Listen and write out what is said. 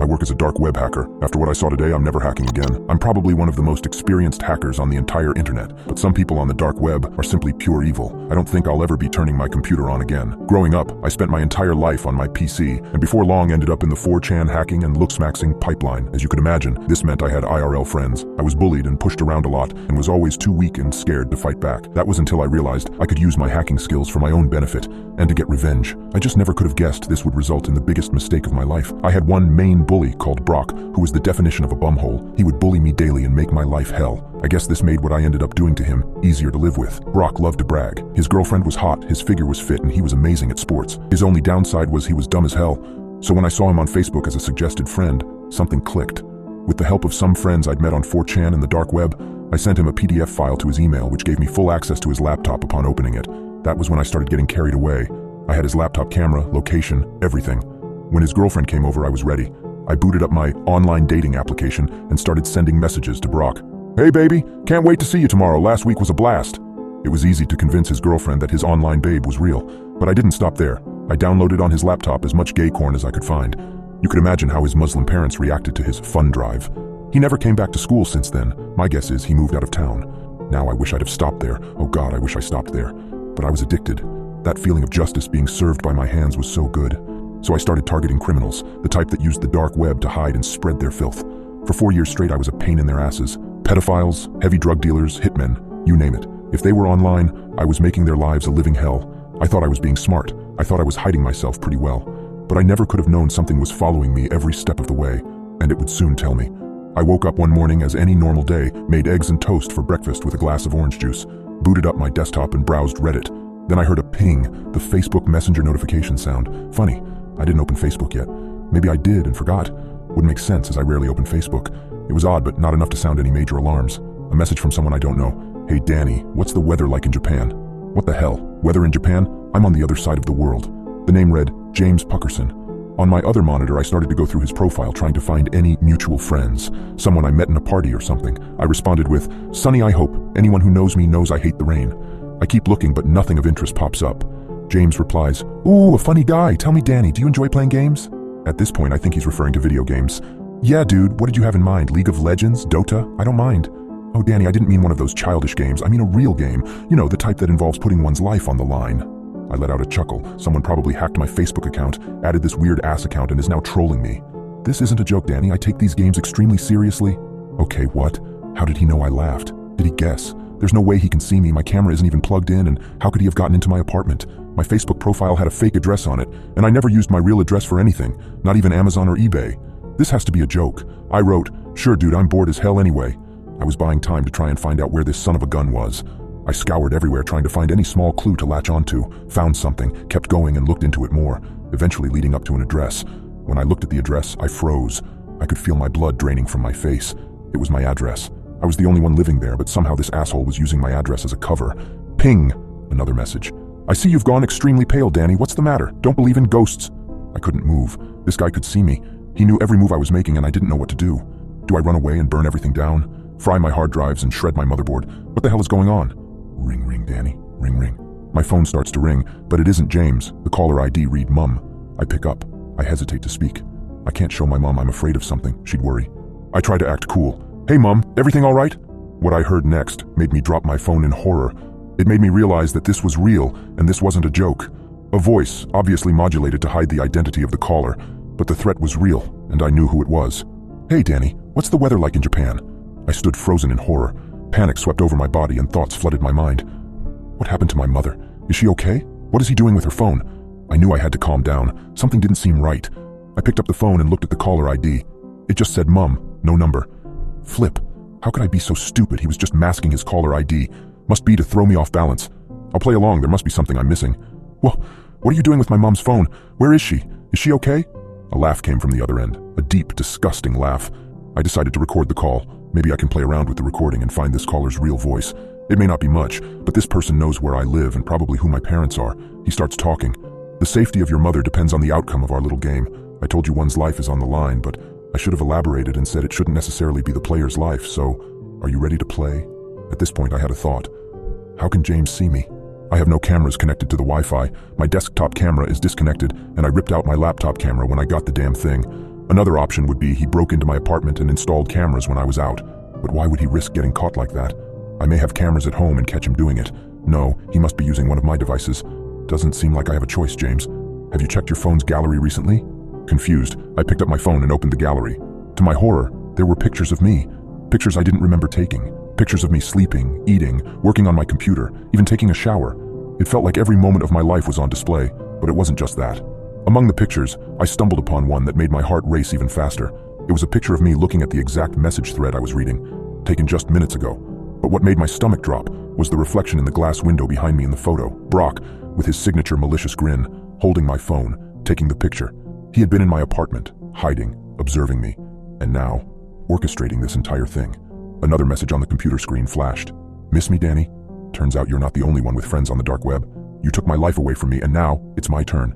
I work as a dark web hacker. After what I saw today, I'm never hacking again. I'm probably one of the most experienced hackers on the entire internet, but some people on the dark web are simply pure evil. I don't think I'll ever be turning my computer on again. Growing up, I spent my entire life on my PC, and before long ended up in the 4chan hacking and looksmaxing pipeline. As you could imagine, this meant I had IRL friends. I was bullied and pushed around a lot, and was always too weak and scared to fight back. That was until I realized I could use my hacking skills for my own benefit, and to get revenge. I just never could have guessed this would result in the biggest mistake of my life. I had one main bully called Brock, who was the definition of a bumhole. He would bully me daily and make my life hell. I guess this made what I ended up doing to him easier to live with. Brock loved to brag. His girlfriend was hot, his figure was fit, and he was amazing at sports. His only downside was he was dumb as hell. So when I saw him on Facebook as a suggested friend, something clicked. With the help of some friends I'd met on 4chan and the dark web, I sent him a PDF file to his email, which gave me full access to his laptop upon opening it. That was when I started getting carried away. I had his laptop camera, location, everything. When his girlfriend came over, I was ready. I booted up my online dating application and started sending messages to Brock. "Hey baby, can't wait to see you tomorrow. Last week was a blast." It was easy to convince his girlfriend that his online babe was real, but I didn't stop there. I downloaded on his laptop as much gay porn as I could find. You could imagine how his Muslim parents reacted to his fun drive. He never came back to school since then. My guess is he moved out of town. Now I wish I'd have stopped there. Oh God, I wish I stopped there. But I was addicted. That feeling of justice being served by my hands was so good. So I started targeting criminals, the type that used the dark web to hide and spread their filth. For 4 years straight, I was a pain in their asses. Pedophiles, heavy drug dealers, hitmen, you name it. If they were online, I was making their lives a living hell. I thought I was being smart. I thought I was hiding myself pretty well. But I never could have known something was following me every step of the way, and it would soon tell me. I woke up one morning as any normal day, made eggs and toast for breakfast with a glass of orange juice, booted up my desktop and browsed Reddit. Then I heard a ping, the Facebook Messenger notification sound. Funny, I didn't open Facebook yet. Maybe I did and forgot. Wouldn't make sense as I rarely open Facebook. It was odd, but not enough to sound any major alarms. A message from someone I don't know. "Hey Danny, what's the weather like in Japan?" What the hell? Weather in Japan? I'm on the other side of the world. The name read James Puckerson. On my other monitor, I started to go through his profile trying to find any mutual friends. Someone I met in a party or something. I responded with, "Sunny, I hope. Anyone who knows me knows I hate the rain." I keep looking, but nothing of interest pops up. James replies, "Ooh, a funny guy. Tell me, Danny, do you enjoy playing games?" At this point, I think he's referring to video games. "Yeah, dude, what did you have in mind? League of Legends? Dota? I don't mind." "Oh, Danny, I didn't mean one of those childish games. I mean a real game. You know, the type that involves putting one's life on the line." I let out a chuckle. Someone probably hacked my Facebook account, added this weird ass account, and is now trolling me. "This isn't a joke, Danny. I take these games extremely seriously." Okay, what? How did he know I laughed? Did he guess? There's no way he can see me. My camera isn't even plugged in, and how could he have gotten into my apartment? My Facebook profile had a fake address on it, and I never used my real address for anything, not even Amazon or eBay. This has to be a joke. I wrote, "Sure, dude, I'm bored as hell anyway." I was buying time to try and find out where this son of a gun was. I scoured everywhere trying to find any small clue to latch onto, found something, kept going and looked into it more, eventually leading up to an address. When I looked at the address, I froze. I could feel my blood draining from my face. It was my address. I was the only one living there, but somehow this asshole was using my address as a cover. Ping! Another message. "I see you've gone extremely pale, Danny. What's the matter? Don't believe in ghosts." I couldn't move. This guy could see me. He knew every move I was making and I didn't know what to do. Do I run away and burn everything down? Fry my hard drives and shred my motherboard? What the hell is going on? Ring, ring, Danny. Ring, ring. My phone starts to ring, but it isn't James. The caller ID read Mum. I pick up. I hesitate to speak. I can't show my mom I'm afraid of something. She'd worry. I try to act cool. "Hey Mum, everything all right?" What I heard next made me drop my phone in horror. It made me realize that this was real and this wasn't a joke. A voice, obviously modulated to hide the identity of the caller, but the threat was real and I knew who it was. "Hey Danny, what's the weather like in Japan?" I stood frozen in horror. Panic swept over my body and thoughts flooded my mind. What happened to my mother? Is she okay? What is he doing with her phone? I knew I had to calm down. Something didn't seem right. I picked up the phone and looked at the caller ID. It just said Mum, no number. Flip. How could I be so stupid? He was just masking his caller ID. Must be to throw me off balance. I'll play along. There must be something I'm missing. "Well, what are you doing with my mom's phone? Where is she? Is she okay?" A laugh came from the other end. A deep, disgusting laugh. I decided to record the call. Maybe I can play around with the recording and find this caller's real voice. It may not be much, but this person knows where I live and probably who my parents are. He starts talking. "The safety of your mother depends on the outcome of our little game. I told you one's life is on the line, but I should have elaborated and said it shouldn't necessarily be the player's life, so are you ready to play?" At this point, I had a thought. How can James see me? I have no cameras connected to the Wi-Fi. My desktop camera is disconnected, and I ripped out my laptop camera when I got the damn thing. Another option would be he broke into my apartment and installed cameras when I was out. But why would he risk getting caught like that? I may have cameras at home and catch him doing it. No, he must be using one of my devices. Doesn't seem like I have a choice, James. Have you checked your phone's gallery recently? Confused, I picked up my phone and opened the gallery. To my horror, there were pictures of me. Pictures I didn't remember taking. Pictures of me sleeping, eating, working on my computer, even taking a shower. It felt like every moment of my life was on display, but it wasn't just that. Among the pictures, I stumbled upon one that made my heart race even faster. It was a picture of me looking at the exact message thread I was reading, taken just minutes ago. But what made my stomach drop was the reflection in the glass window behind me in the photo. Brock, with his signature malicious grin, holding my phone, taking the picture. He had been in my apartment, hiding, observing me, and now, orchestrating this entire thing. Another message on the computer screen flashed. Miss me, Danny? Turns out you're not the only one with friends on the dark web. You took my life away from me, and now it's my turn.